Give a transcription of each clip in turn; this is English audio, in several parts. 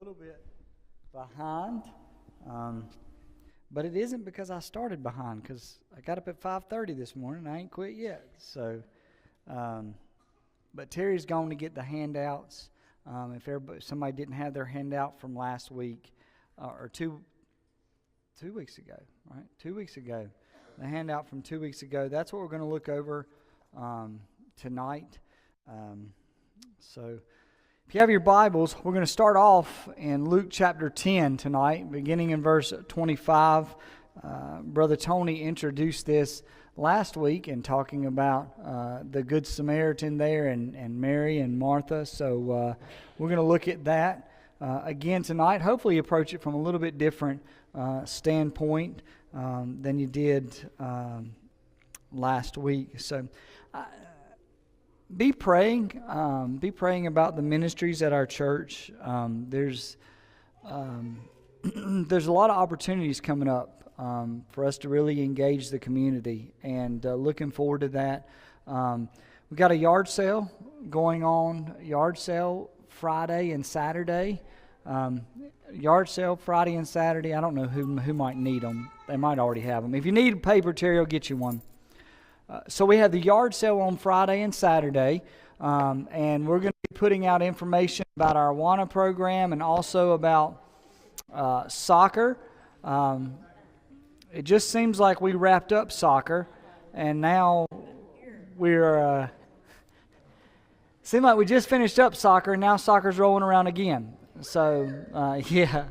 Little bit behind, but it isn't because I started behind, because I got up at 5:30 this morning and I ain't quit yet. So, but Terry's going to get the handouts. If somebody didn't have their handout from last week or two weeks ago, right? 2 weeks ago, the handout from 2 weeks ago. That's what we're going to look over tonight. So. If you have your Bibles, we're going to start off in Luke chapter 10 tonight, beginning in verse 25. Brother Tony introduced this last week in talking about the Good Samaritan there and Mary and Martha. So we're going to look at that again tonight. Hopefully approach it from a little bit different standpoint than you did last week. So Be praying about the ministries at our church. There's a lot of opportunities coming up for us to really engage the community, and looking forward to that. We've got a yard sale going on. Yard sale Friday and Saturday. Yard sale Friday and Saturday. I don't know who might need them. They might already have them. If you need paper, Terry will get you one. So we have the yard sale on Friday and Saturday, and we're going to be putting out information about our Awana program and also about soccer. It just seems like we wrapped up soccer, and now seemed like we just finished up soccer, and now soccer's rolling around again. So, yeah.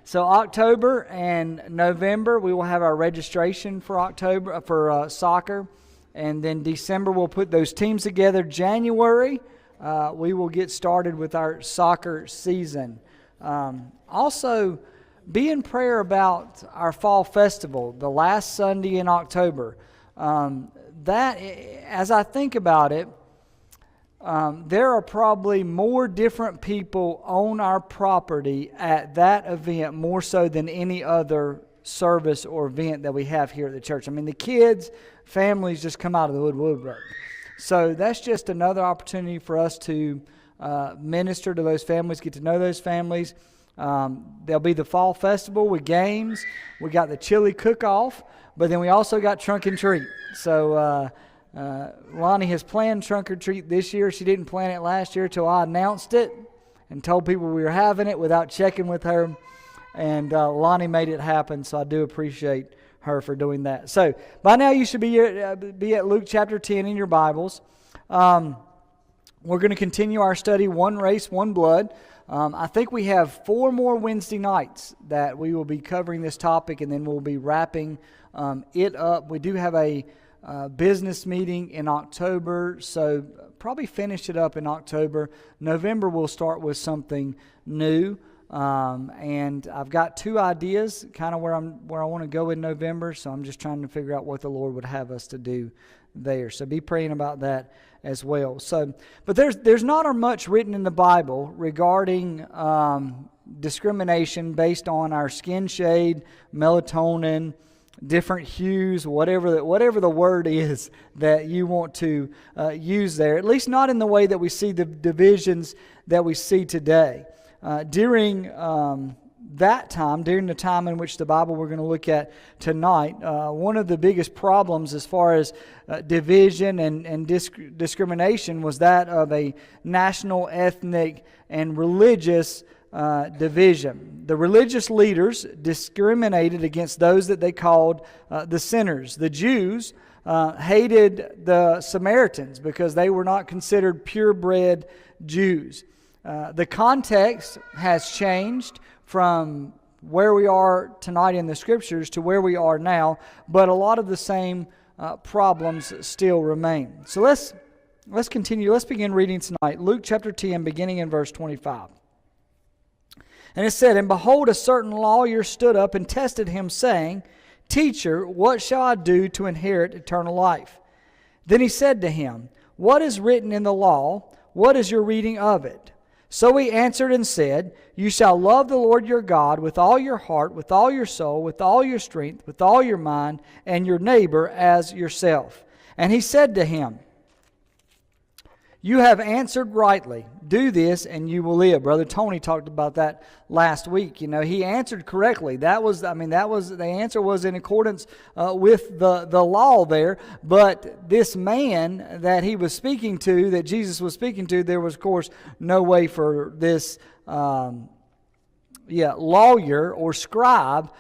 So October and November, we will have our registration for October for soccer, and then December we'll put those teams together. January, we will get started with our soccer season. Also, be in prayer about our fall festival, the last Sunday in October. That, as I think about it, there are probably more different people on our property at that event, more so than any other service or event that we have here at the church. I mean, the kids, families just come out of the woodwork. So that's just another opportunity for us to minister to those families, get to know those families. There'll be the fall festival with games. We got the chili cook-off, but then we also got trunk and treat. So Lonnie has planned trunk or treat this year. She didn't plan it last year till I announced it and told people we were having it without checking with her. And Lonnie made it happen, so I do appreciate her for doing that. So by now you should be at Luke chapter 10 in your Bibles. We're going to continue our study, One Race, One Blood. I think we have 4 more Wednesday nights that we will be covering this topic, and then we'll be wrapping it up. We do have a business meeting in October, so probably finish it up in October. November we'll start with something new, and I've got 2 ideas kind of where I want to go in November, so I'm just trying to figure out what the Lord would have us to do there. So be praying about that as well. So, but there's not much written in the Bible regarding discrimination based on our skin shade, melatonin, different hues, whatever the word is that you want to use there, at least not in the way that we see the divisions that we see today. During that time, during the time in which the Bible we're going to look at tonight, one of the biggest problems as far as division and discrimination was that of a national, ethnic, and religious division. The religious leaders discriminated against those that they called the sinners. The Jews hated the Samaritans because they were not considered purebred Jews. The context has changed from where we are tonight in the Scriptures to where we are now, but a lot of the same problems still remain. So let's continue. Let's begin reading tonight. Luke chapter 10, beginning in verse 25. And it said, "And behold, a certain lawyer stood up and tested him, saying, Teacher, what shall I do to inherit eternal life? Then he said to him, What is written in the law? What is your reading of it? So he answered and said, You shall love the Lord your God with all your heart, with all your soul, with all your strength, with all your mind, and your neighbor as yourself. And he said to him, You have answered rightly. Do this and you will live. Brother Tony talked about that last week. You know, he answered correctly. The answer was in accordance with the law there. But this man that he was speaking to, that Jesus was speaking to, there was, of course, no way for this lawyer or scribe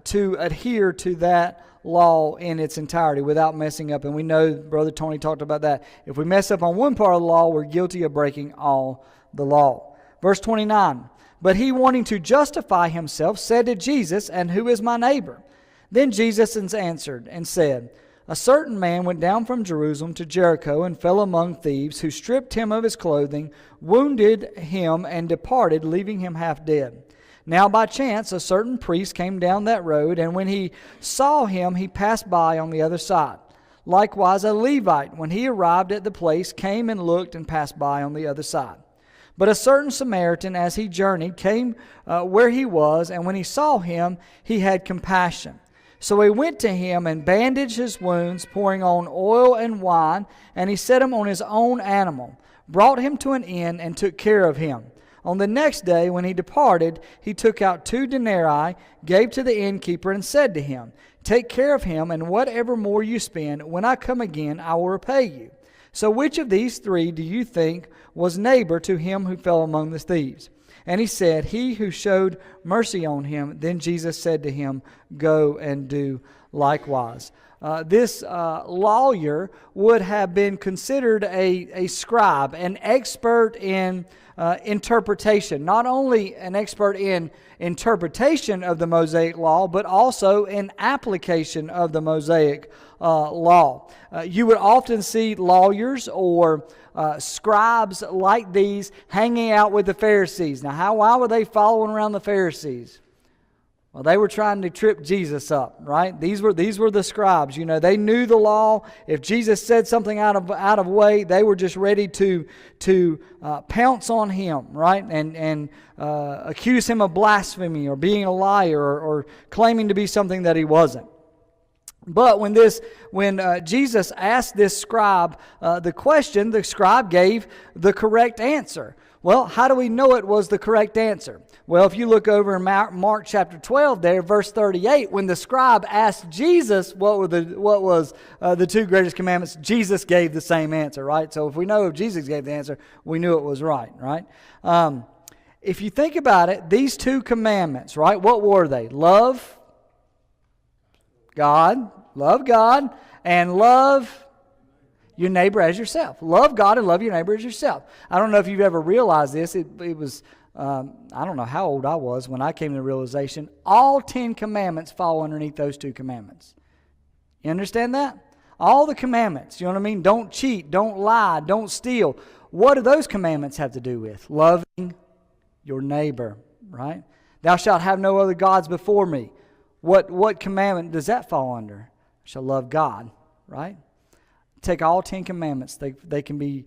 to adhere to that law in its entirety without messing up. And we know, Brother Tony talked about that. If we mess up on one part of the law, we're guilty of breaking all the law. Verse 29, but he, wanting to justify himself, said to Jesus, and who is my neighbor? Then Jesus answered and said, a certain man went down from Jerusalem to Jericho and fell among thieves, who stripped him of his clothing, wounded him, and departed, leaving him half dead. Now by chance a certain priest came down that road, and when he saw him, he passed by on the other side. Likewise a Levite, when he arrived at the place, came and looked and passed by on the other side. But a certain Samaritan, as he journeyed, came where he was, and when he saw him, he had compassion. So he went to him and bandaged his wounds, pouring on oil and wine, and he set him on his own animal, brought him to an inn, and took care of him. On the next day, when he departed, he took out 2 denarii, gave to the innkeeper, and said to him, take care of him, and whatever more you spend, when I come again, I will repay you. So which of these 3 do you think was neighbor to him who fell among the thieves? And he said, he who showed mercy on him. Then Jesus said to him, go and do likewise. This lawyer would have been considered a scribe, an expert in interpretation. Not only an expert in interpretation of the Mosaic law, but also in application of the Mosaic law. You would often see lawyers or scribes like these hanging out with the Pharisees. Now, why were they following around the Pharisees? Well, they were trying to trip Jesus up, right? These were the scribes. You know, they knew the law. If Jesus said something out of way, they were just ready to pounce on him, right? And accuse him of blasphemy or being a liar or claiming to be something that he wasn't. But when Jesus asked this scribe the question, the scribe gave the correct answer. Well, how do we know it was the correct answer? Well, if you look over in Mark chapter 12 there, verse 38, when the scribe asked Jesus what was the 2 greatest commandments, Jesus gave the same answer, right? So if we know if Jesus gave the answer, we knew it was right? If you think about it, these 2 commandments, right, what were they? Love God, and love your neighbor as yourself. Love God and love your neighbor as yourself. I don't know if you've ever realized this. It was, I don't know how old I was when I came to the realization, all 10 commandments fall underneath those 2 commandments. You understand that? All the commandments, you know what I mean? Don't cheat, don't lie, don't steal. What do those commandments have to do with? Loving your neighbor, right? Thou shalt have no other gods before me. What commandment does that fall under? Shall love God, right? Take all 10 commandments; they can be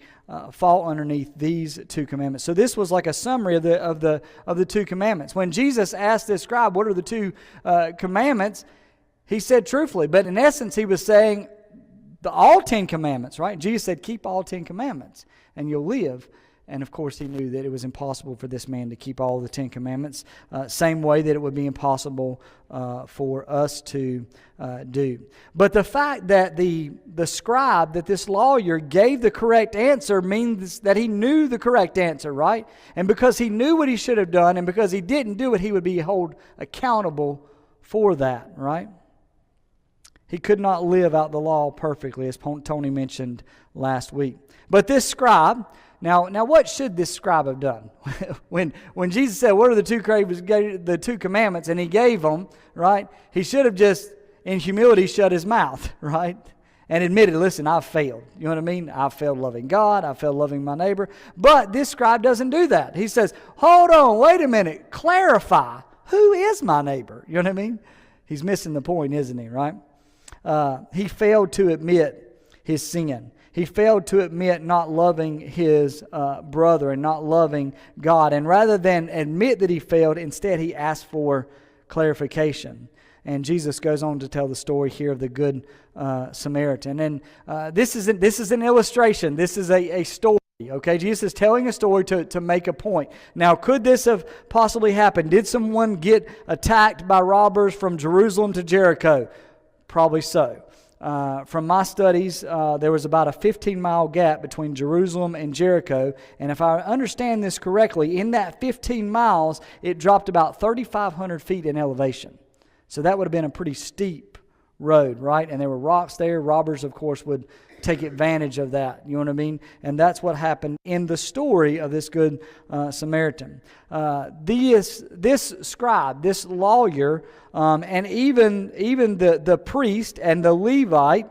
fall underneath these 2 commandments. So this was like a summary of the 2 commandments. When Jesus asked this scribe, "What are the 2 commandments?" he said truthfully, but in essence, he was saying all 10 commandments. Right? Jesus said, "Keep all 10 commandments, and you'll live." And of course, he knew that it was impossible for this man to keep all the 10 commandments, same way that it would be impossible for us to do. But the fact that the scribe, that this lawyer gave the correct answer, means that he knew the correct answer, right? And because he knew what he should have done, and because he didn't do it, he would be held accountable for that, right? He could not live out the law perfectly, as Tony mentioned last week. But this scribe... Now, what should this scribe have done? when Jesus said, "What are the 2 commandments?" and he gave them, right? He should have just, in humility, shut his mouth, right? And admitted, "Listen, I've failed." You know what I mean? I've failed loving God. I've failed loving my neighbor. But this scribe doesn't do that. He says, "Hold on, wait a minute. Clarify. Who is my neighbor?" You know what I mean? He's missing the point, isn't he? Right? He failed to admit his sin. He failed to admit not loving his brother and not loving God. And rather than admit that he failed, instead he asked for clarification. And Jesus goes on to tell the story here of the Good Samaritan. And this is an illustration. This is a story Okay, Jesus is telling a story to make a point. Now, could this have possibly happened? Did someone get attacked by robbers from Jerusalem to Jericho? Probably so. From my studies, there was about a 15-mile gap between Jerusalem and Jericho. And if I understand this correctly, in that 15 miles, it dropped about 3,500 feet in elevation. So that would have been a pretty steep road, right? And there were rocks there. Robbers, of course, would take advantage of that. You know what I mean? And that's what happened in the story of this good Samaritan. This scribe, this lawyer, and even the priest and the Levite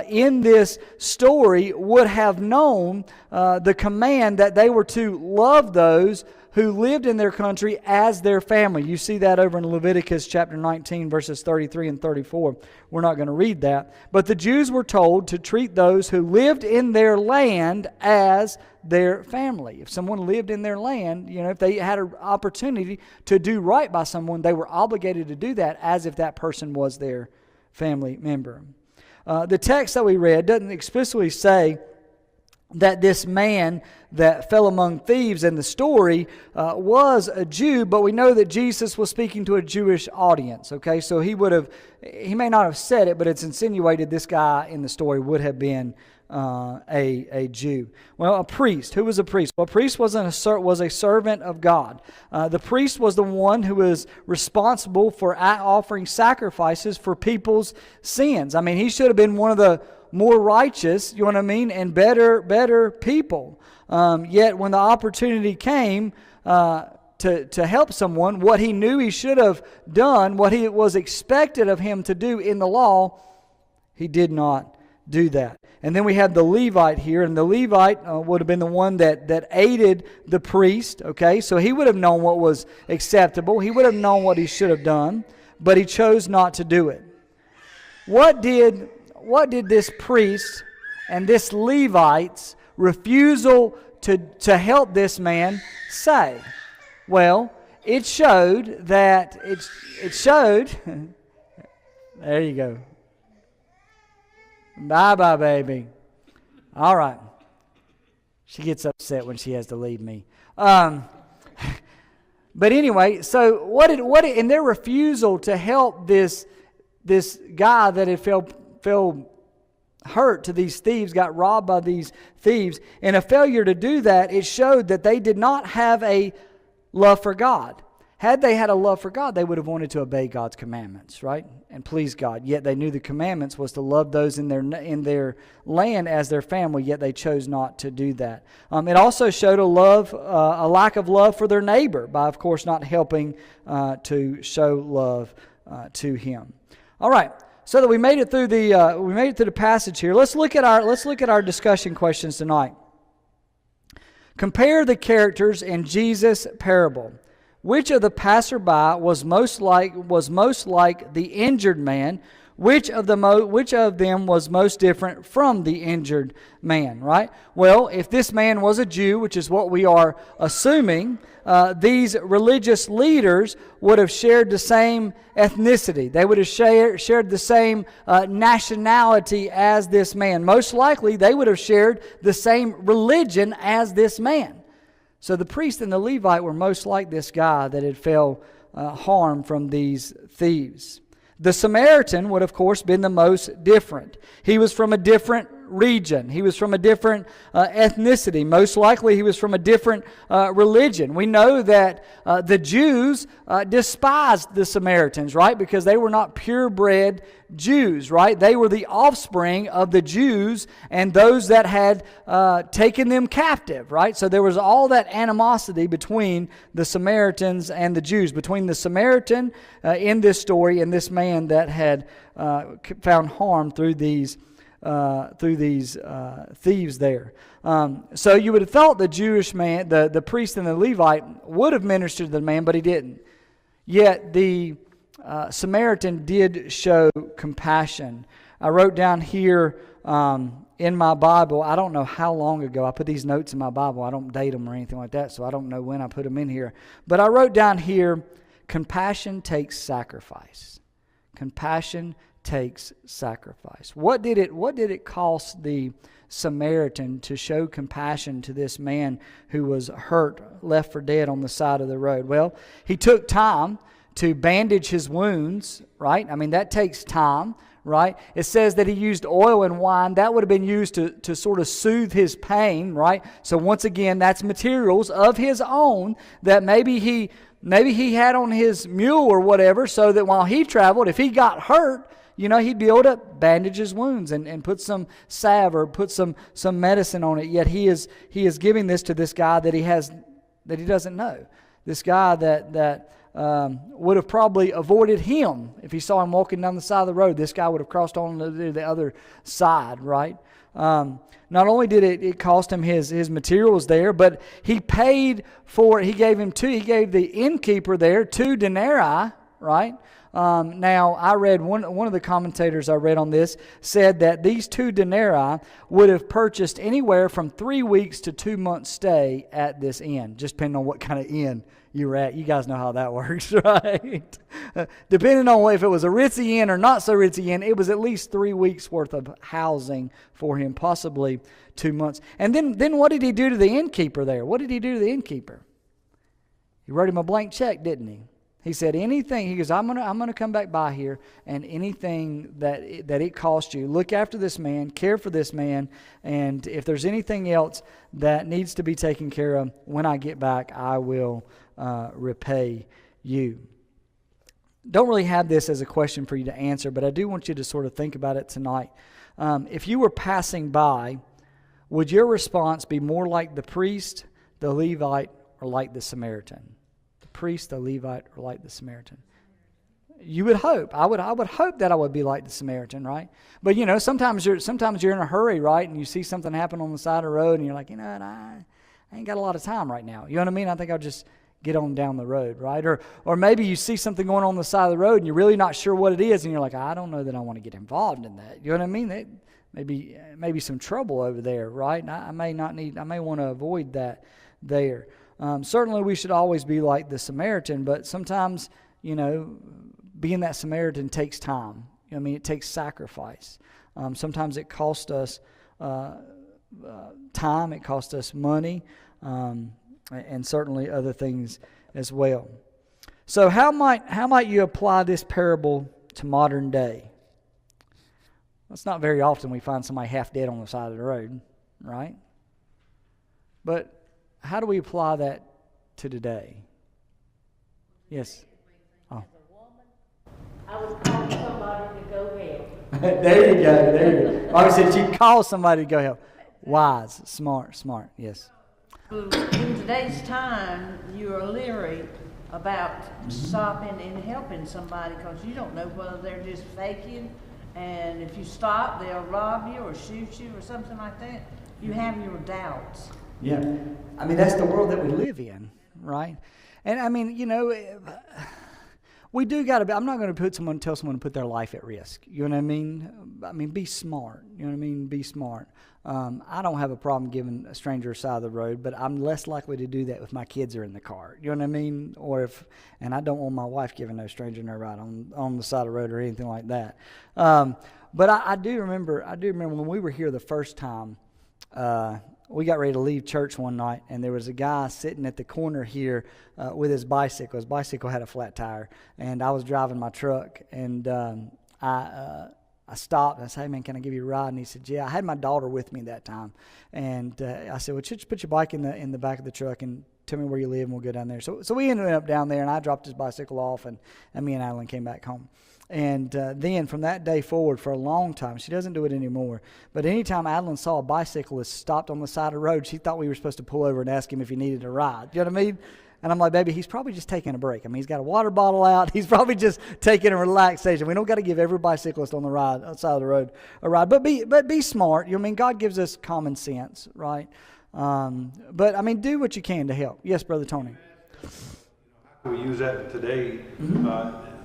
in this story would have known the command that they were to love those who lived in their country as their family. You see that over in Leviticus chapter 19, verses 33 and 34. We're not going to read that. But the Jews were told to treat those who lived in their land as their family. If someone lived in their land, if they had an opportunity to do right by someone, they were obligated to do that as if that person was their family member. The text that we read doesn't explicitly say that this man that fell among thieves in the story was a Jew, but we know that Jesus was speaking to a Jewish audience, okay? So he may not have said it, but it's insinuated this guy in the story would have been a Jew. Well, a priest. Who was a priest? Well, a priest was a servant of God. The priest was the one who was responsible for offering sacrifices for people's sins. I mean, he should have been one of the more righteous, you know what I mean, and better people. Yet when the opportunity came to help someone, what he knew he should have done, what he was expected of him to do in the law, he did not do that. And then we have the Levite here, and the Levite would have been the one that aided the priest, okay? So he would have known what was acceptable. He would have known what he should have done, but he chose not to do it. What did this priest and this Levite's refusal to help this man say? Well, it showed that it showed there you go. Bye-bye, baby. All right. She gets upset when she has to leave me. But anyway, so what in their refusal to help this guy that had fell hurt to these thieves, got robbed by these thieves, in a failure to do that, it showed that they did not have a love for God. Had they had a love for God, they would have wanted to obey God's commandments, right? And please God. Yet they knew the commandments was to love those in their land as their family, yet they chose not to do that. It also showed a lack of love for their neighbor by, of course, not helping to show love to him. All right. So that we made it through the passage here. Let's look at our discussion questions tonight. Compare the characters in Jesus' parable. Which of the passerby was most like the injured man? Which of them was most different from the injured man, right? Well, if this man was a Jew, which is what we are assuming, these religious leaders would have shared the same ethnicity. They would have shared the same nationality as this man. Most likely, they would have shared the same religion as this man. So the priest and the Levite were most like this guy that had fell harm from these thieves. The Samaritan would, of course, been the most different. He was from a different region. He was from a different ethnicity. Most likely he was from a different religion. We know that the Jews despised the Samaritans, right? Because they were not purebred Jews, right? They were the offspring of the Jews and those that had taken them captive, right? So there was all that animosity between the Samaritans and the Jews, between the Samaritan in this story and this man that had found harm through these thieves there. So you would have thought the Jewish man, the priest and the Levite would have ministered to the man, but he didn't. Yet the Samaritan did show compassion. I wrote down here in my Bible, I don't know how long ago, I put these notes in my Bible. I don't date them or anything like that, so I don't know when I put them in here. But I wrote down here, compassion takes sacrifice. Compassion takes sacrifice. What did it cost the Samaritan to show compassion to this man who was hurt, left for dead on the side of the road? Well, he took time to bandage his wounds, right? I mean, that takes time, right? It says that he used oil and wine. That would have been used to sort of soothe his pain, right? So once again, that's materials of his own that maybe he had on his mule or whatever, so that while he traveled, if he got hurt, he'd be able to bandage his wounds and put some salve or put some medicine on it. Yet he is giving this to this guy that he doesn't know. This guy that would have probably avoided him if he saw him walking down the side of the road. This guy would have crossed on to the other side, right? Not only did it cost him his materials there, but he paid for it. He gave the innkeeper there 2 denarii, right? Now, I read one of the commentators I read on this said that these 2 denarii would have purchased anywhere from 3 weeks to 2 months stay at this inn, just depending on what kind of inn you were at. You guys know how that works, right? Depending on if it was a ritzy inn or not so ritzy inn, it was at least 3 weeks worth of housing for him, possibly 2 months. And then what did he do to the innkeeper there? What did he do to the innkeeper? He wrote him a blank check, didn't he? He said, anything, he goes, I'm gonna come back by here, and anything that it cost you, look after this man, care for this man, and if there's anything else that needs to be taken care of, when I get back, I will repay you. Don't really have this as a question for you to answer, but I do want you to sort of think about it tonight. If you were passing by, would your response be more like the priest, the Levite, or like the Samaritan? Priest, the Levite, or like the Samaritan? You would hope. I would hope that I would be like the Samaritan, right? But sometimes you're in a hurry, right? And you see something happen on the side of the road, and you're like, what, I ain't got a lot of time right now. You know what I mean? I think I'll just get on down the road, right? Or maybe you see something going on the side of the road, and you're really not sure what it is, and you're like, I don't know that I want to get involved in that. You know what I mean? Maybe some trouble over there, right? And I may want to avoid that there. Certainly we should always be like the Samaritan, but sometimes, being that Samaritan takes time. It takes sacrifice. Sometimes it costs us time, it costs us money, and certainly other things as well. So how might you apply this parable to modern day? It's not very often we find somebody half dead on the side of the road, right? But how do we apply that to today? Yes. Oh. I would call somebody to go help. There you go. Like I said, she calls somebody to go help. Wise, smart. Yes. In today's time, you are leery about stopping and helping somebody because you don't know whether they're just faking, and if you stop, they'll rob you or shoot you or something like that. You have your doubts. Yeah. That's the world that we live in, right? And we do got to I'm not going to tell someone to put their life at risk. You know what I mean? Be smart. You know what I mean? Be smart. I don't have a problem giving a stranger a side of the road, but I'm less likely to do that if my kids are in the car. You know what I mean? And I don't want my wife giving no stranger no ride on the side of the road or anything like that. But I do remember when we were here the first time, we got ready to leave church one night, and there was a guy sitting at the corner here with his bicycle. His bicycle had a flat tire, and I was driving my truck, and I stopped, and I said, hey, man, can I give you a ride? And he said, yeah. I had my daughter with me that time, and I said, well, just put your bike in the back of the truck and tell me where you live, and we'll go down there. So we ended up down there, and I dropped his bicycle off, and me and Adeline came back home. And then from that day forward, for a long time, she doesn't do it anymore, but anytime Adeline saw a bicyclist stopped on the side of the road, she thought we were supposed to pull over and ask him if he needed a ride. You know what I mean? And I'm like, baby, he's probably just taking a break. He's got a water bottle out. He's probably just taking a relaxation. We don't got to give every bicyclist on the side of the road a ride. But be smart. God gives us common sense, right? But do what you can to help. Yes, Brother Tony. How can we use that today?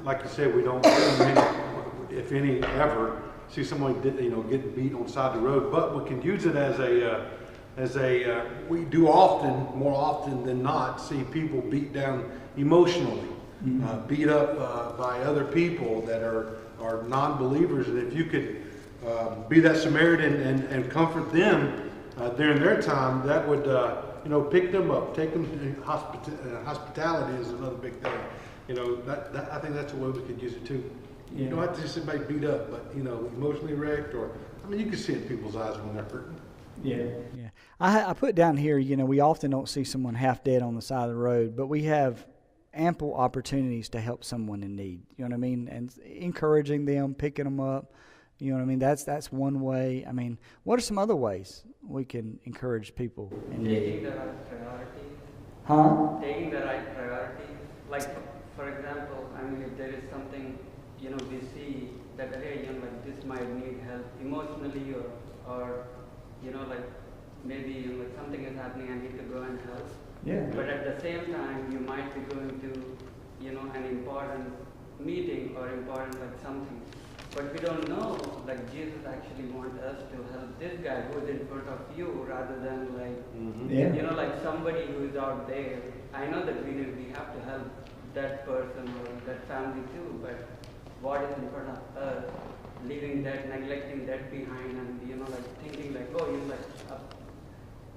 Like you said, we don't, if any, ever see somebody getting beat on the side of the road. But we can use it we do more often than not, see people beat down emotionally. beat up by other people that are non-believers, and if you could be that Samaritan and comfort them during their time, that would pick them up, take them to hospitality is another big thing. That I think that's a way we could use it too. Yeah. You don't have to just somebody beat up, but emotionally wrecked, or you can see it in people's eyes when they're hurting. Yeah. I put down here, we often don't see someone half dead on the side of the road, but we have ample opportunities to help someone in need. You know what I mean? And encouraging them, picking them up. You know what I mean? That's one way. I mean, what are some other ways we can encourage people in need? Taking the right priorities. Huh? Taking the right priorities. Like, for example, if there is something, we see that, hey, this might need help emotionally or maybe something is happening, I need to go and help. Yeah. But at the same time, you might be going to, an important meeting or important something. But we don't know, Jesus actually wants us to help this guy who is in front of you rather than somebody who is out there. I know that we have to help that person or that family too, but what is in front of us, leaving that, neglecting that behind, and thinking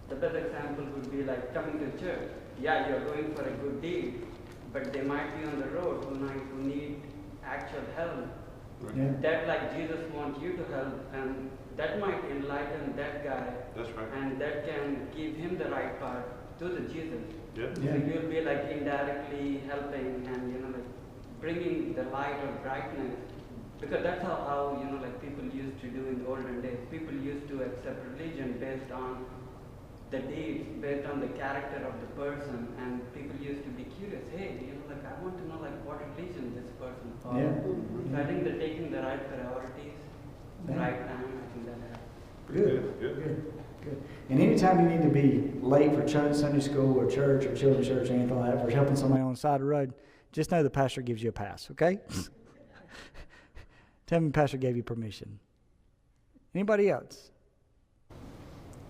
the best example would be coming to church. Yeah, you're going for a good deed, but they might be on the road who need actual help. Right. Yeah. That Jesus wants you to help, and that might enlighten that guy. That's right. And that can give him the right path to the Jesus. Yeah. So you'll be indirectly helping and bringing the light or brightness, because that's how people used to do in the olden days. People used to accept religion based on the deeds, based on the character of the person, and people used to be curious. Hey, I want to know what religion this person follows. Yeah. So I think that taking the right priorities, right time, I think that helps. Good. And anytime you need to be late for Sunday school or church or children's church or anything like that, for helping somebody on the side of the road, just know the pastor gives you a pass, okay? Tell me the pastor gave you permission. Anybody else?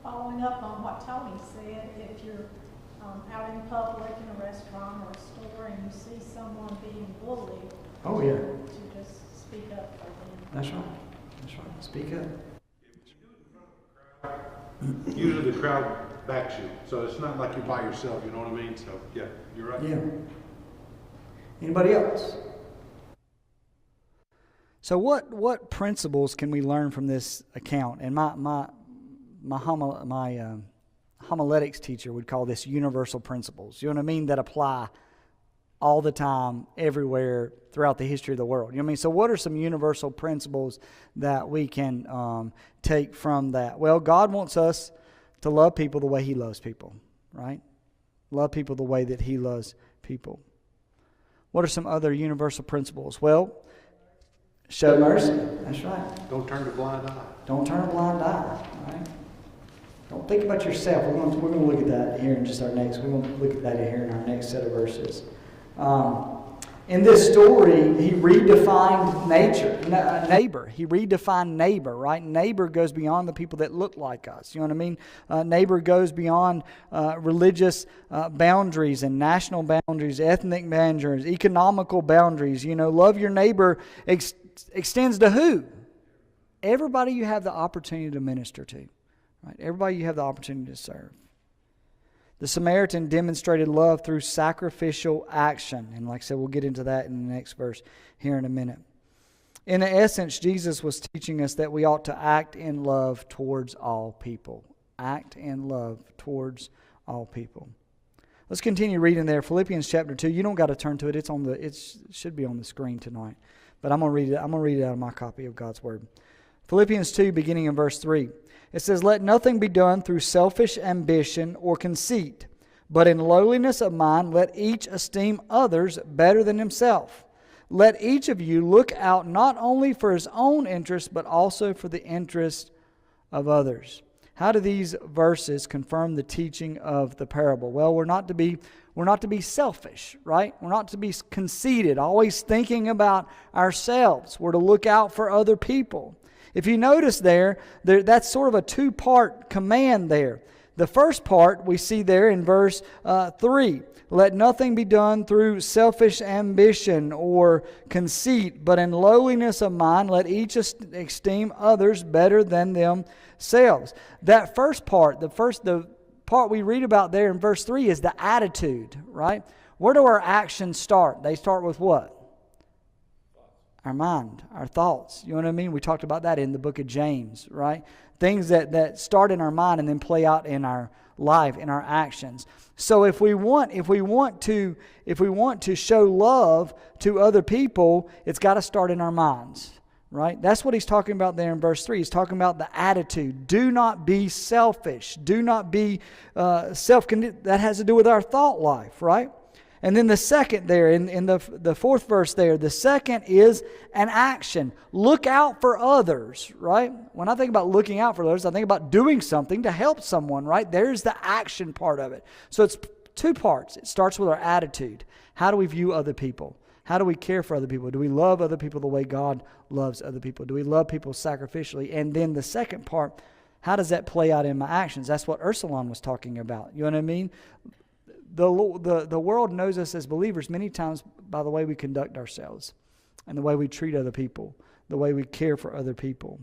Following up on what Tony said, if you're out in public in a restaurant or a store and you see someone being bullied, to just speak up for them. That's right. Speak up. Usually the crowd backs you, so it's not like you're by yourself, you know what I mean? So, yeah, you're right. Yeah. Anybody else? So what principles can we learn from this account? And my homiletics teacher would call this universal principles. You know what I mean? That apply all the time, everywhere, throughout the history of the world. You know what I mean? So what are some universal principles that we can take from that? Well, God wants us to love people the way He loves people, right? Love people the way that He loves people. What are some other universal principles? Well, show mercy. That's right. Don't turn a blind eye. Don't turn a blind eye, right? Don't think about yourself. We're going to look at that here in just our next. We're going to look at that here in our next set of verses. In this story, he redefined neighbor. He redefined neighbor, right? Neighbor goes beyond the people that look like us. You know what I mean? Neighbor goes beyond religious boundaries and national boundaries, ethnic boundaries, economical boundaries. Love your neighbor extends to who? Everybody you have the opportunity to minister to. Right? Everybody you have the opportunity to serve. The Samaritan demonstrated love through sacrificial action. And like I said, we'll get into that in the next verse here in a minute. In essence, Jesus was teaching us that we ought to act in love towards all people. Act in love towards all people. Let's continue reading there. Philippians chapter 2. You don't got to turn to it. It should be on the screen tonight. But I'm going to read it. I'm going to read it out of my copy of God's Word. Philippians 2, beginning in verse 3. It says, "Let nothing be done through selfish ambition or conceit, but in lowliness of mind let each esteem others better than himself. Let each of you look out not only for his own interest, but also for the interest of others." How do these verses confirm the teaching of the parable? Well, we're not to be selfish, right? We're not to be conceited, always thinking about ourselves. We're to look out for other people. If you notice there, that's sort of a two-part command there. The first part we see there in verse 3. Let nothing be done through selfish ambition or conceit, but in lowliness of mind let each esteem others better than themselves. That first part, the part we read about there in verse 3 is the attitude, right? Where do our actions start? They start with what? Our mind, our thoughts. You know what I mean? We talked about that in the book of James, right? Things that start in our mind and then play out in our life, in our actions. So if we want to show love to other people, it's got to start in our minds, right? That's what he's talking about there in verse 3. He's talking about the attitude. Do not be selfish. Do not be self-condemned. That has to do with our thought life, right? And then the second there, in the fourth verse there, the second is an action. Look out for others, right? When I think about looking out for others, I think about doing something to help someone, right? There's the action part of it. So it's two parts. It starts with our attitude. How do we view other people? How do we care for other people? Do we love other people the way God loves other people? Do we love people sacrificially? And then the second part, how does that play out in my actions? That's what Ursulon was talking about. You know what I mean? The world knows us as believers many times by the way we conduct ourselves and the way we treat other people, the way we care for other people.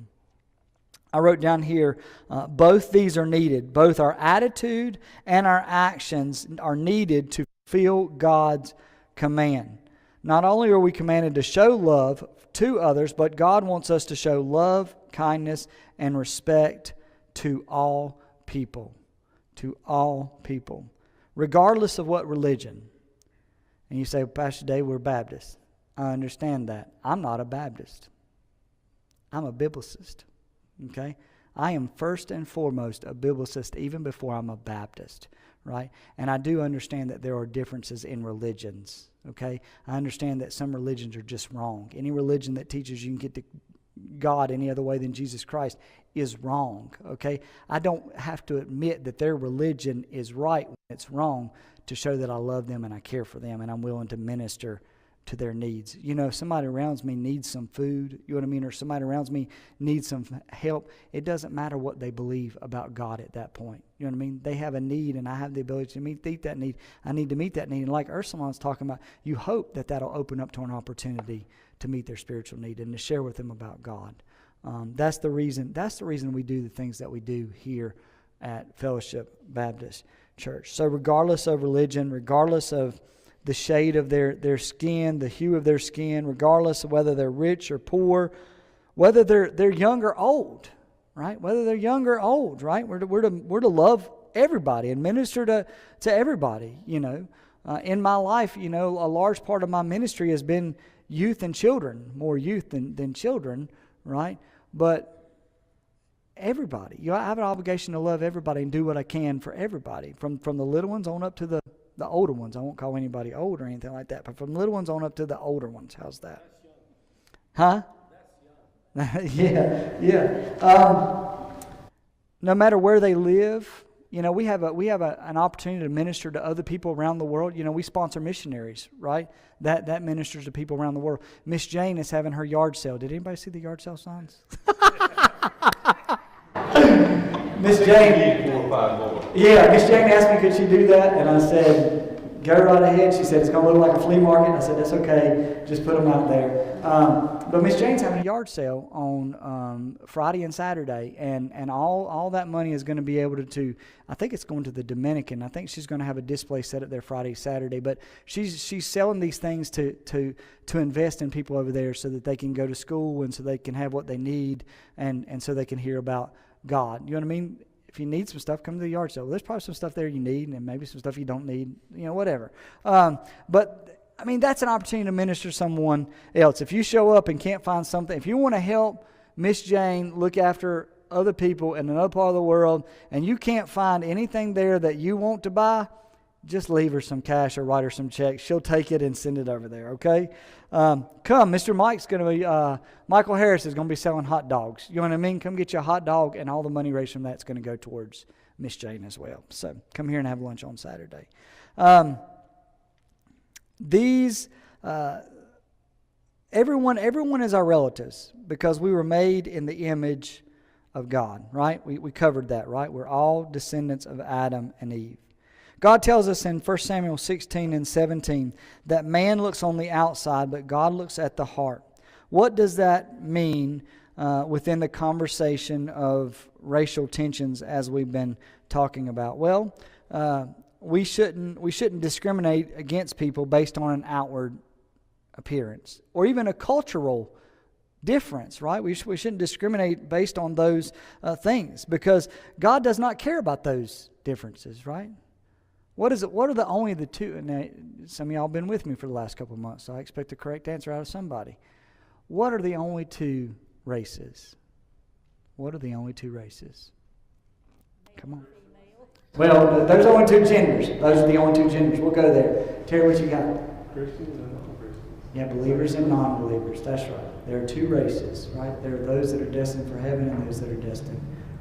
I wrote down here, both these are needed. Both our attitude and our actions are needed to fulfill God's command. Not only are we commanded to show love to others, but God wants us to show love, kindness, and respect to all people. To all people. Regardless of what religion. And you say, Pastor Dave, we're Baptists. I understand that. I'm not a Baptist. I'm a biblicist. Okay? I am first and foremost a biblicist even before I'm a Baptist. Right? And I do understand that there are differences in religions. Okay? I understand that some religions are just wrong. Any religion that teaches you can get to God any other way than Jesus Christ is wrong, okay? I don't have to admit that their religion is right when it's wrong to show that I love them and I care for them and I'm willing to minister to their needs. You know, if somebody around me needs some food, you know what I mean, or somebody around me needs some help, it doesn't matter what they believe about God at that point. You know what I mean? They have a need and I have the ability to meet that need. I need to meet that need. And like Ursulon's talking about, you hope that that'll open up to an opportunity to meet their spiritual need and to share with them about God. That's the reason we do the things that we do here at Fellowship Baptist Church. So regardless of religion, regardless of the shade of their skin, the hue of their skin, regardless of whether they're rich or poor, whether they're young or old, right? Whether they're young or old, right? We're to love everybody and minister to everybody. You know, in my life, you know, a large part of my ministry has been youth and children, more youth than children, right? But everybody, you know, I have an obligation to love everybody and do what I can for everybody, from the little ones on up to the older ones. I won't call anybody old or anything like that, but from the little ones on up to the older ones. How's that? Huh? Yeah. No matter where they live, you know, we have an opportunity to minister to other people around the world. You know, we sponsor missionaries, right? That ministers to people around the world. Miss Jane is having her yard sale. Did anybody see the yard sale signs? Miss Jane. 4 or 5 more. Yeah, Miss Jane asked me could she do that, and I said, go right ahead. She said it's going to look like a flea market. I said that's okay. Just put them out there. But Miss Jane's having a yard sale on Friday and Saturday, and all that money is going to be able to. I think it's going to the Dominican. I think she's going to have a display set up there Friday, Saturday. But she's selling these things to invest in people over there so that they can go to school and so they can have what they need and so they can hear about God. You know what I mean? If you need some stuff, come to the yard sale. There's probably some stuff there you need and maybe some stuff you don't need, you know, whatever. But, I mean, that's an opportunity to minister to someone else. If you show up and can't find something, if you want to help Miss Jane look after other people in another part of the world and you can't find anything there that you want to buy, just leave her some cash or write her some checks. She'll take it and send it over there, okay? Mr. Mike's going to be, Michael Harris is going to be selling hot dogs. You know what I mean? Come get you a hot dog, and all the money raised from that's going to go towards Miss Jane as well. So come here and have lunch on Saturday. Everyone is our relatives because we were made in the image of God, right? We covered that, right? We're all descendants of Adam and Eve. God tells us in 1 Samuel 16 and 17 that man looks on the outside, but God looks at the heart. What does that mean within the conversation of racial tensions as we've been talking about? Well, we shouldn't discriminate against people based on an outward appearance or even a cultural difference, right? We shouldn't discriminate based on those things because God does not care about those differences, right? What are the only the two? And some of y'all have been with me for the last couple of months, so I expect a correct answer out of somebody. What are the only two races? What are the only two races? Come on. Well, there's only two genders. Those are the only two genders. We'll go there. Terry, what you got? Christians and non-Christians. Yeah, believers and non-believers. That's right. There are two races, right? There are those that are destined for heaven and those that are destined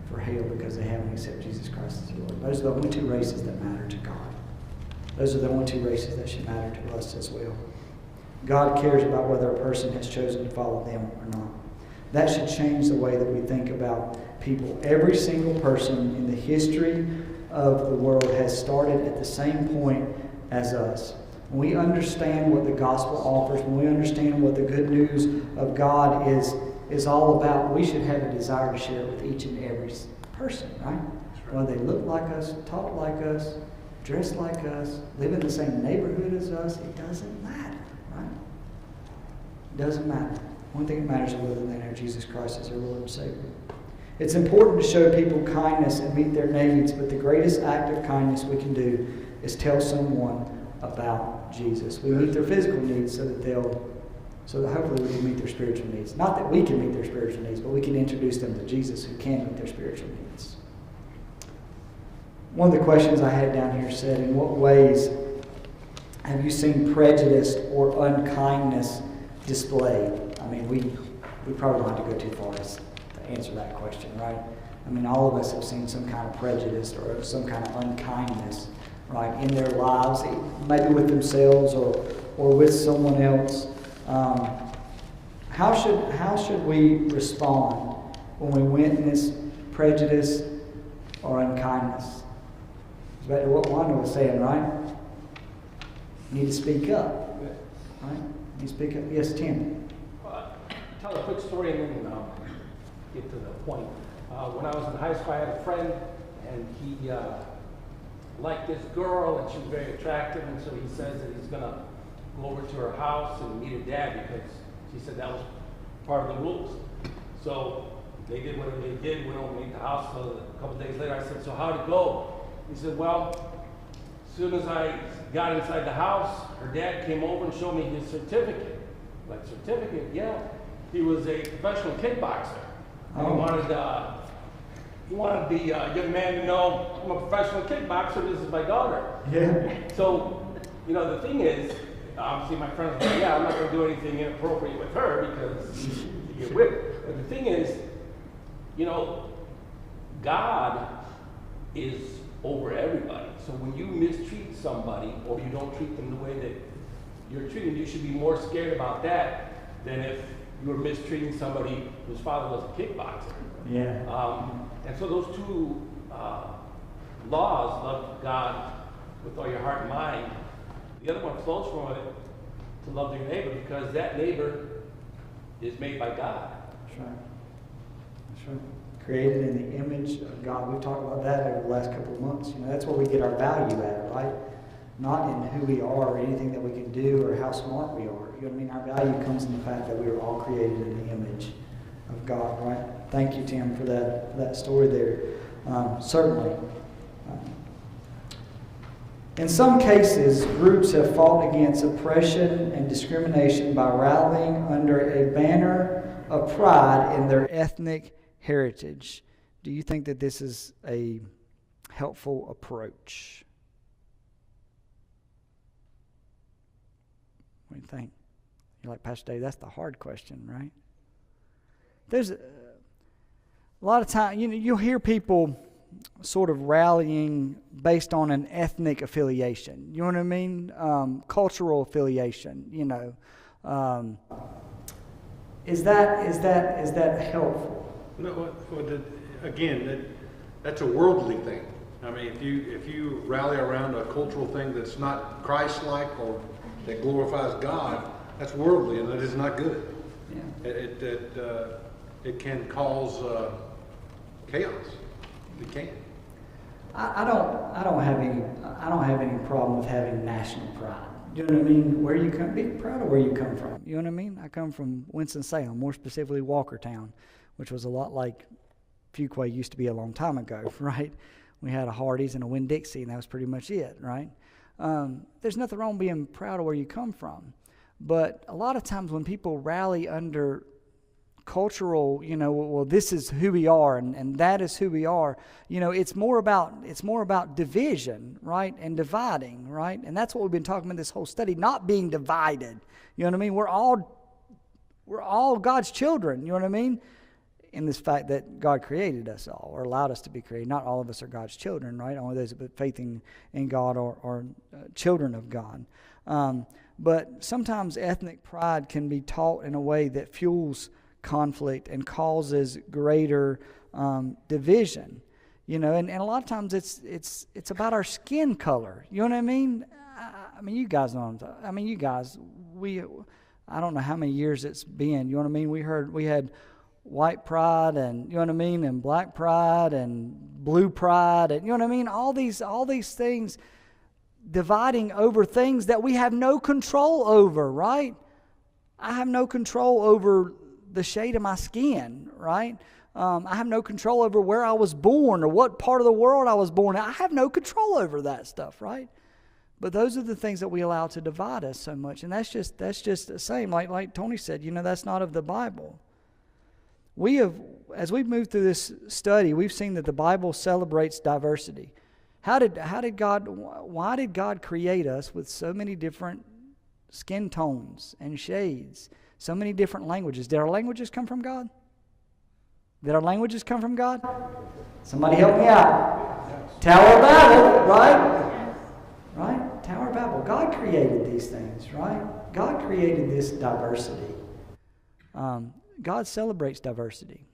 for hell because they haven't accepted Jesus Christ as Lord. Those are the only two races that matter to God. Those are the only two races that should matter to us as well. God cares about whether a person has chosen to follow them or not. That should change the way that we think about people. Every single person in the history of the world has started at the same point as us. When we understand what the gospel offers, when we understand what the good news of God is all about, we should have a desire to share it with each and every person, right? Whether they look like us, talk like us, dress like us, live in the same neighborhood as us, it doesn't matter, right? It doesn't matter. One thing that matters is whether they know Jesus Christ as their Lord and Savior. It's important to show people kindness and meet their needs, but the greatest act of kindness we can do is tell someone about Jesus. We meet their physical needs so that hopefully we can meet their spiritual needs. Not that we can meet their spiritual needs, but we can introduce them to Jesus who can meet their spiritual needs. One of the questions I had down here said, in what ways have you seen prejudice or unkindness displayed? I mean, we probably don't have to go too far to answer that question, right? I mean, all of us have seen some kind of prejudice or some kind of unkindness, right, in their lives, maybe with themselves or with someone else. How should we respond when we witness prejudice or unkindness? It's back to what Wanda was saying, right? You need to speak up, right? You need to speak up. Yes, Tim. Tell a quick story and then get to the point. When I was in high school, I had a friend, and he liked this girl, and she was very attractive, and so he says that he's going to go over to her house and meet her dad because she said that was part of the rules. So they did whatever they did, went over to meet the house. So a couple days later, I said, so how'd it go? He said, well, as soon as I got inside the house, her dad came over and showed me his certificate. Like, certificate? Yeah. He was a professional kickboxer. And he wanted the young man to know, I'm a professional kickboxer, this is my daughter. Yeah. So, the thing is, obviously my friend was like, yeah, I'm not going to do anything inappropriate with her because you get whipped. But the thing is, God is over everybody. So when you mistreat somebody or you don't treat them the way that you're treating, you should be more scared about that than if you were mistreating somebody whose father was a kickboxer. Yeah. And so those two laws, love God with all your heart and mind, the other one flows from it to love your neighbor because that neighbor is made by God. That's right. That's right. Created in the image of God. We've talked about that over the last couple of months. That's where we get our value at, right? Not in who we are or anything that we can do or how smart we are. You know what I mean? Our value comes in the fact that we were all created in the image of God, right? Thank you, Tim, for that story there. Certainly. In some cases, groups have fought against oppression and discrimination by rallying under a banner of pride in their ethnic heritage. Do you think that this is a helpful approach? What do you think? You're like, Pastor Dave, that's the hard question, right? There's a lot of time, you'll hear people sort of rallying based on an ethnic affiliation. You know what I mean? Cultural affiliation, Is that helpful? No, again, that's a worldly thing. I mean, if you rally around a cultural thing that's not Christ-like or that glorifies God, that's worldly, and that is not good. Yeah. It can cause chaos. It can. I don't have any problem with having national pride. You know what I mean? Where you come, be proud of where you come from. You know what I mean? I come from Winston-Salem, more specifically Walkertown, which was a lot like Fuquay used to be a long time ago, right? We had a Hardee's and a Winn-Dixie, and that was pretty much it, right? There's nothing wrong being proud of where you come from. But a lot of times when people rally under cultural, well, this is who we are and that is who we are, it's more about division, right? And dividing, right? And that's what we've been talking about this whole study, not being divided. You know what I mean? We're all God's children, you know what I mean? In this fact that God created us all, or allowed us to be created. Not all of us are God's children, right? Only those that put faith in God are children of God. But sometimes ethnic pride can be taught in a way that fuels conflict and causes greater division. And a lot of times it's about our skin color. You know what I mean? I mean, you guys know what I'm talking. I mean, you guys, I don't know how many years it's been. You know what I mean? We had white pride, and you know what I mean, and black pride and blue pride, and you know what I mean, all these things dividing over things that we have no control over, right? I have no control over the shade of my skin, right? I have no control over where I was born or what part of the world I was born in. I have no control over that stuff, right? But those are the things that we allow to divide us so much, and that's just the same. Like Tony said, that's not of the Bible. As we've moved through this study, we've seen that the Bible celebrates diversity. Why did God create us with so many different skin tones and shades, so many different languages? Did our languages come from God? Did our languages come from God? Somebody help me out. Tower of Babel, right? Right? Tower of Babel. God created these things, right? God created this diversity. God celebrates diversity,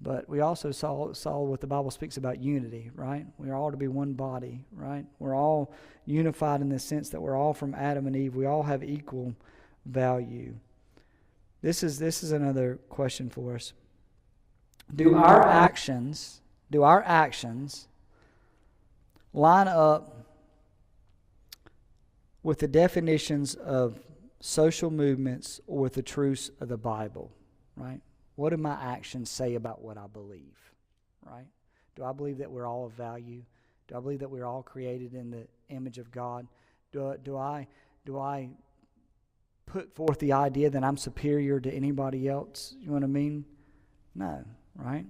but we also saw what the Bible speaks about unity, right? We are all to be one body, right? We're all unified in the sense that we're all from Adam and Eve. We all have equal value. This is another question for us. Do our actions line up with the definitions of social movements or with the truths of the Bible, right? What do my actions say about what I believe, right? Do I believe that we're all of value? Do I believe that we're all created in the image of God? Do I put forth the idea that I'm superior to anybody else? You know what I mean? No, right?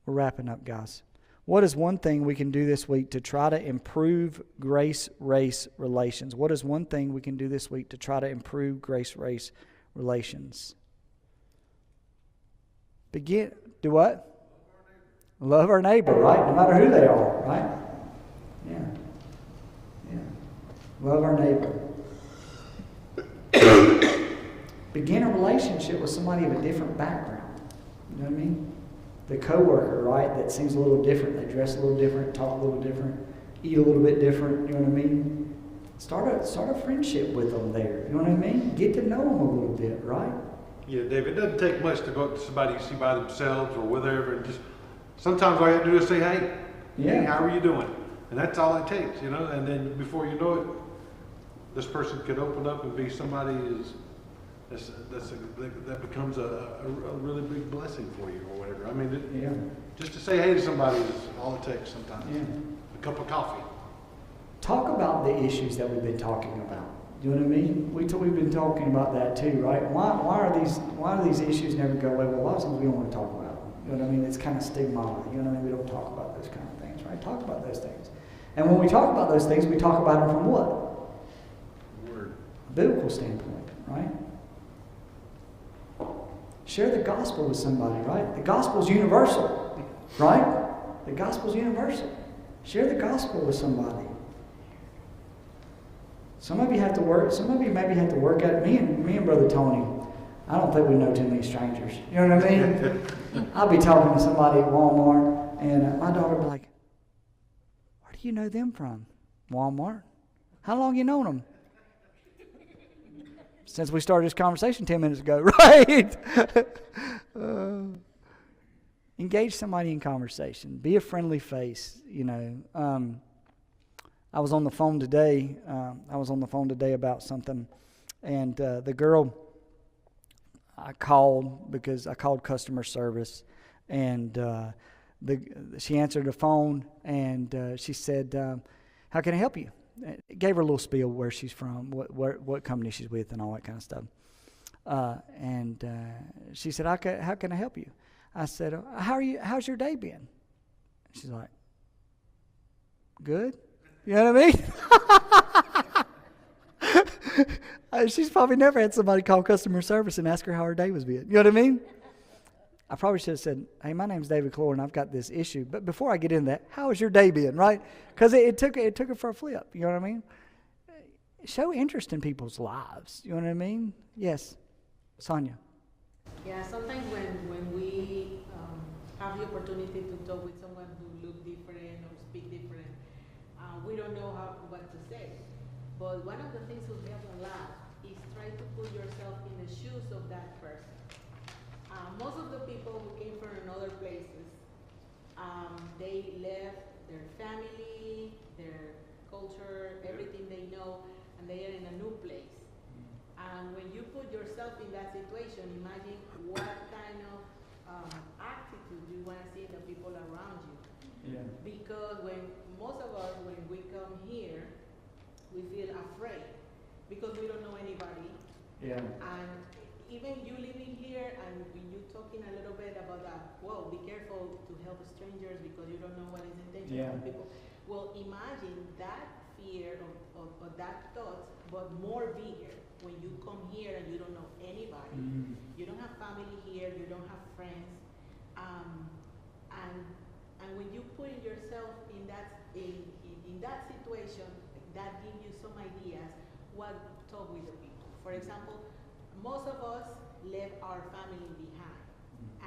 We're wrapping up, guys. What is one thing we can do this week to try to improve grace-race relations? What is one thing we can do this week to try to improve grace-race relations? Do what? Love our neighbor, right? No matter who they are, right? Yeah. Love our neighbor. Begin a relationship with somebody of a different background. You know what I mean? The coworker, right, that seems a little different. They dress a little different, talk a little different, eat a little bit different. You know what I mean? Start a friendship with them there. You know what I mean? Get to know them a little bit, right? Yeah, Dave, it doesn't take much to go up to somebody you see by themselves or whatever, and just sometimes all you have to do is say, hey, how are you doing? And that's all it takes, and then before you know it, this person could open up and be somebody that becomes a really big blessing for you or whatever. I mean, just to say hey to somebody is all it takes sometimes. Yeah. A cup of coffee. Talk about the issues that we've been talking about. You know what I mean? We've been talking about that too, right? Why are these issues never go away? Well, a lot of times we don't want to talk about them. You know what I mean? It's kind of stigma. You know what I mean? We don't talk about those kind of things, right? Talk about those things. And when we talk about those things, we talk about them from what? Word. Biblical standpoint, right? Share the gospel with somebody, right? The gospel's universal, right? The gospel's universal. Share the gospel with somebody. Some of you maybe have to work at it. Me and Brother Tony, I don't think we know too many strangers. You know what I mean? I'll be talking to somebody at Walmart, and my daughter will be like, where do you know them from? Walmart. How long you known them? Since we started this conversation 10 minutes ago, right? Engage somebody in conversation. Be a friendly face, you know. I was on the phone today. About something, and the girl, I called because I called customer service, and she answered the phone, and she said, "How can I help you?" It gave her a little spiel where she's from, what company she's with, and all that kind of stuff. And she said, "How can I help you?" I said, "How are you? How's your day been?" She's like, "Good." You know what I mean? She's probably never had somebody call customer service and ask her how her day was being. You know what I mean? I probably should have said, "Hey, my name's David Cloer, and I've got this issue." But before I get into that, how has your day been, right? Because it took her for a flip. You know what I mean? Show interest in people's lives. You know what I mean? Yes, Sonia. Yeah, sometimes when we have the opportunity to talk with someone who look different or speak different, we don't know what to say. But one of the things who help a lot is try to put yourself in the shoes of that person. Most of the people who came from other places, they left their family, their culture, everything they know, and they are in a new place. And when you put yourself in that situation, imagine what kind of attitude you want to see in the people around you. Yeah. Because most of us, when we come here, we feel afraid because we don't know anybody. Yeah. And even you living here and you talking a little bit about that, well, be careful to help strangers because you don't know what is intention of people. Well, imagine that fear of that thought, but more bigger when you come here and you don't know anybody. Mm. You don't have family here, you don't have friends. And when you put yourself in that situation, that gives you some ideas what to talk with the people. For example, most of us left our family behind,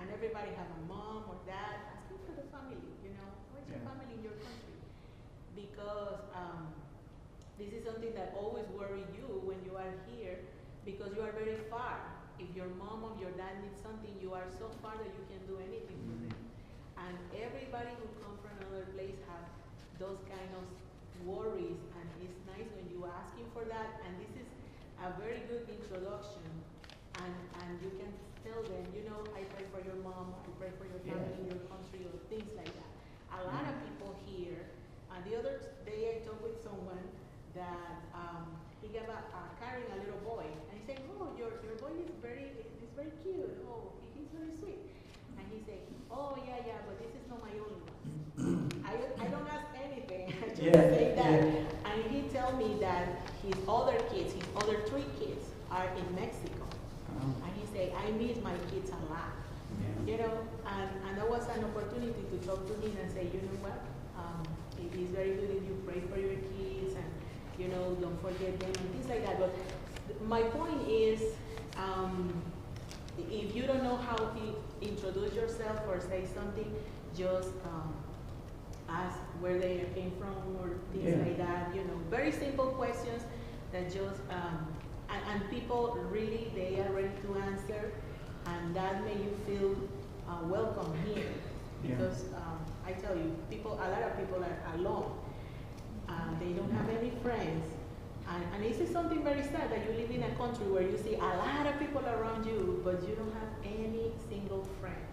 and everybody have a mom or dad asking for the family. You know, where's your family in your country? Because this is something that always worries you when you are here, because you are very far. If your mom or your dad needs something, you are so far that you can do anything for them. And everybody who comes from another place have those kind of worries, and it's nice when you ask him for that. And this is a very good introduction, and you can tell them, you know, I pray for your mom, I pray for your family in your country, or things like that. A lot of people here. The other day I talked with someone that he gave carrying a little boy, and he said, "Oh, your boy is very cute. Oh, he's very sweet." And he said, "Oh yeah, but this is not my only one." I don't ask anything. I just say that. And he told me that his other 3 kids are in Mexico. And he said, "I miss my kids a lot." You know, and that was an opportunity to talk to him and say, "You know what? It is very good if you pray for your kids, and you know, don't forget them," and things like that. But my point is, if you don't know how to introduce yourself or say something, just ask where they came from or things like that. You know, very simple questions that just and people really, they are ready to answer, and that make you feel welcome here. Because I tell you, a lot of people are alone. They don't have any friends. And this is something very sad, that you live in a country where you see a lot of people around you, but you don't have any single friend.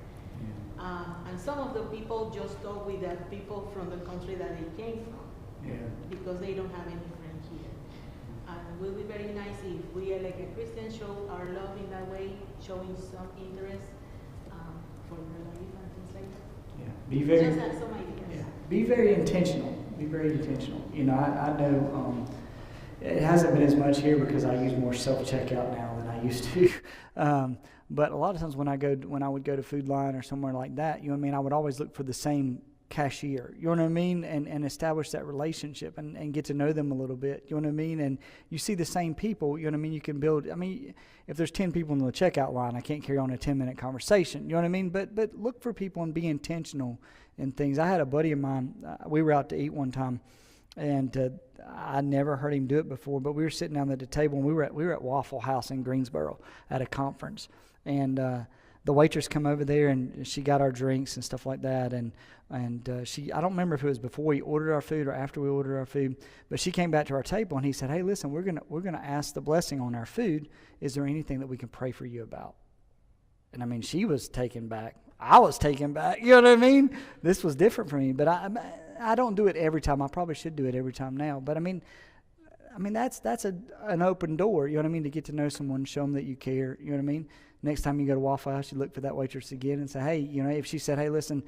And some of the people just talk with the people from the country that they came from, because they don't have any friends here. And it will be very nice if we, like a Christian, show our love in that way, showing some interest for their life and things like that. Be very, just have some ideas. Be very intentional. Be very intentional. You know, I know it hasn't been as much here because I use more self-checkout now than I used to. But a lot of times when I would go to Food Line or somewhere like that, you know what I mean, I would always look for the same cashier, you know what I mean, and establish that relationship and get to know them a little bit, you know what I mean, and you see the same people, you know what I mean, you can build, I mean, if there's 10 people in the checkout line, I can't carry on a 10-minute conversation, you know what I mean, but look for people and be intentional in things. I had a buddy of mine, we were out to eat one time, and I never heard him do it before, but we were sitting down at the table, and we were at Waffle House in Greensboro at a conference, and the waitress come over there, and she got our drinks and stuff like that, and she, I don't remember if it was before we ordered our food or after we ordered our food, but she came back to our table, and he said, hey, listen, we're gonna ask the blessing on our food. Is there anything that we can pray for you about? And I mean, she was taken back. I was taken back. You know what I mean? This was different for me, but I don't do it every time. I probably should do it every time now, but I mean that's an open door. You know what I mean? To get to know someone, show them that you care. You know what I mean? Next time you go to Waffle House, you look for that waitress again and say, hey, you know, if she said, hey, listen,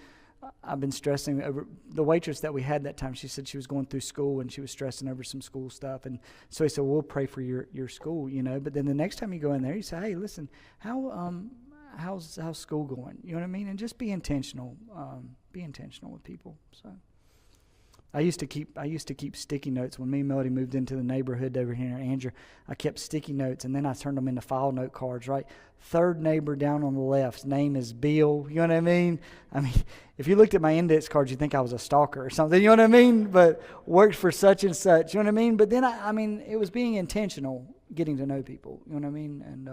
I've been stressing over the waitress that we had that time. She said she was going through school and she was stressing over some school stuff. And so he said, we'll pray for your school, you know. But then the next time you go in there, you say, hey, listen, how's school going? You know what I mean? And just be intentional. Be intentional with people. So I used to keep sticky notes when me and Melody moved into the neighborhood over here in Andrew. I kept sticky notes, and then I turned them into file note cards, right? Third neighbor down on the left's name is Bill. You know what I mean? I mean, if you looked at my index cards, you'd think I was a stalker or something. You know what I mean? But works for such and such. You know what I mean? But then, I mean, it was being intentional, getting to know people. You know what I mean? And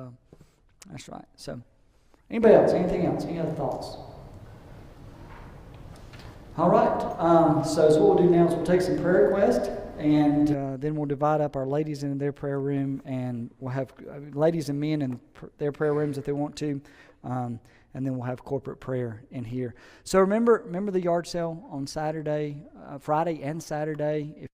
that's right. So anybody else? Anything else? Any other thoughts? All right, so what we'll do now is we'll take some prayer requests, and then we'll divide up our ladies into their prayer room, and we'll have ladies and men in their prayer rooms if they want to, and then we'll have corporate prayer in here. So remember the yard sale on Saturday, Friday and Saturday.